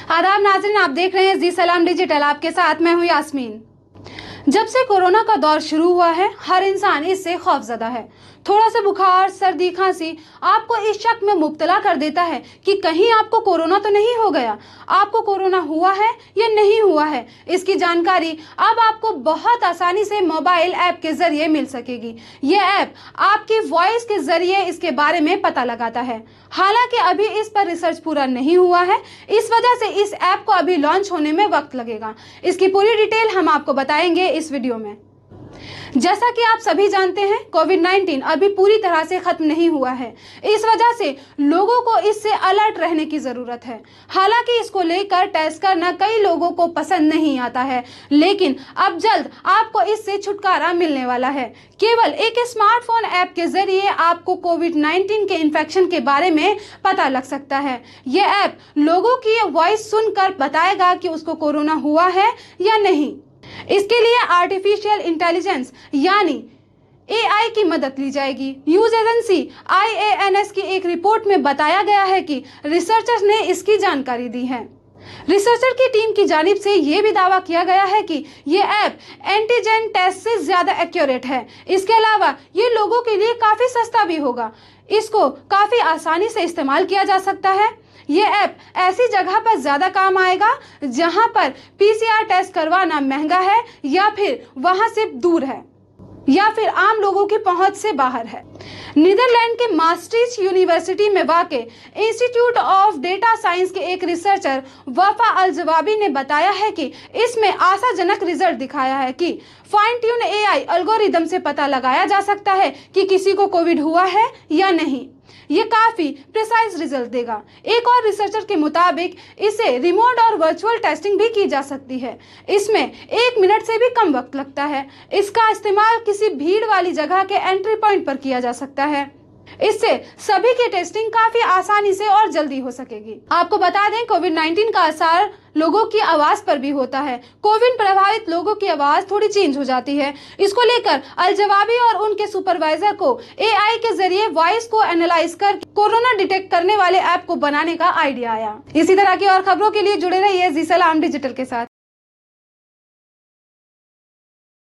आदाब नाज़रीन, आप देख रहे हैं जी सलाम डिजिटल। आपके साथ मैं हूं यास्मीन। जब से कोरोना का दौर शुरू हुआ है, हर इंसान इससे खौफजदा है। थोड़ा सा बुखार, सर्दी, खांसी आपको इस शक में मुब्तला कर देता है कि कहीं आपको कोरोना तो नहीं हो गया। आपको कोरोना हुआ है या नहीं हुआ है, इसकी जानकारी अब आपको बहुत आसानी से मोबाइल ऐप के जरिए मिल सकेगी। ये ऐप आपकी वॉइस के जरिए इसके बारे में पता लगाता है। हालांकि अभी इस पर रिसर्च पूरा नहीं हुआ है, इस वजह से इस ऐप को अभी लॉन्च होने में वक्त लगेगा। इसकी पूरी डिटेल हम आपको बताएंगे इस वीडियो में। जैसा कि आप सभी जानते हैं, कोविड-19 अभी पूरी तरह से खत्म नहीं हुआ है। इस वजह से लोगों को इससे अलर्ट रहने की जरूरत है। हालांकि इसको लेकर टेस्ट करना कई लोगों को पसंद नहीं आता है, लेकिन अब जल्द आपको इससे छुटकारा मिलने वाला है। केवल एक स्मार्टफोन ऐप के जरिए आपको कोविड-19 के इन्फेक्शन के बारे में पता लग सकता है। यह ऐप लोगों की वॉइस सुनकर बताएगा कि उसको कोरोना हुआ है या नहीं। इसके लिए आर्टिफिशियल इंटेलिजेंस यानी AI की मदद ली जाएगी। न्यूज एजेंसी IANS की एक रिपोर्ट में बताया गया है कि रिसर्चर्स ने इसकी जानकारी दी है। रिसर्चर की टीम की जानिब से यह भी दावा किया गया है कि यह ऐप एंटीजन टेस्ट से ज्यादा एक्यूरेट है। इसके अलावा ये लोगों के लिए काफी सस्ता भी होगा। इसको काफी आसानी से इस्तेमाल किया जा सकता है। ये ऐप ऐसी जगह पर ज्यादा काम आएगा जहां पर PCR टेस्ट करवाना महंगा है, या फिर वहां से दूर है, या फिर आम लोगों की पहुंच से बाहर है। नीदरलैंड के मास्ट्रिच यूनिवर्सिटी में वाक़े इंस्टीट्यूट ऑफ डेटा साइंस के एक रिसर्चर वफा अल जवाबी ने बताया है कि इसमें आशाजनक रिजल्ट दिखाया है कि फाइन ट्यून AI एल्गोरिदम से पता लगाया जा सकता है कि किसी को कोविड हुआ है या नहीं। ये काफी प्रिसाइज रिजल्ट देगा। एक और रिसर्चर के मुताबिक इसे रिमोट और वर्चुअल टेस्टिंग भी की जा सकती है। इसमें 1 मिनट से भी कम वक्त लगता है। इसका इस्तेमाल किसी भीड़ वाली जगह के एंट्री पॉइंट पर किया जा सकता है। इससे सभी की टेस्टिंग काफी आसानी से और जल्दी हो सकेगी। आपको बता दें, कोविड-19 का असर लोगों की आवाज पर भी होता है। कोविड प्रभावित लोगों की आवाज थोड़ी चेंज हो जाती है। इसको लेकर अल जवाबी और उनके सुपरवाइजर को AI के जरिए वॉइस को एनालाइज कर कोरोना डिटेक्ट करने वाले ऐप को बनाने का आइडिया आया। इसी तरह की और खबरों के लिए जुड़े रहिए जी सलाम डिजिटल के साथ।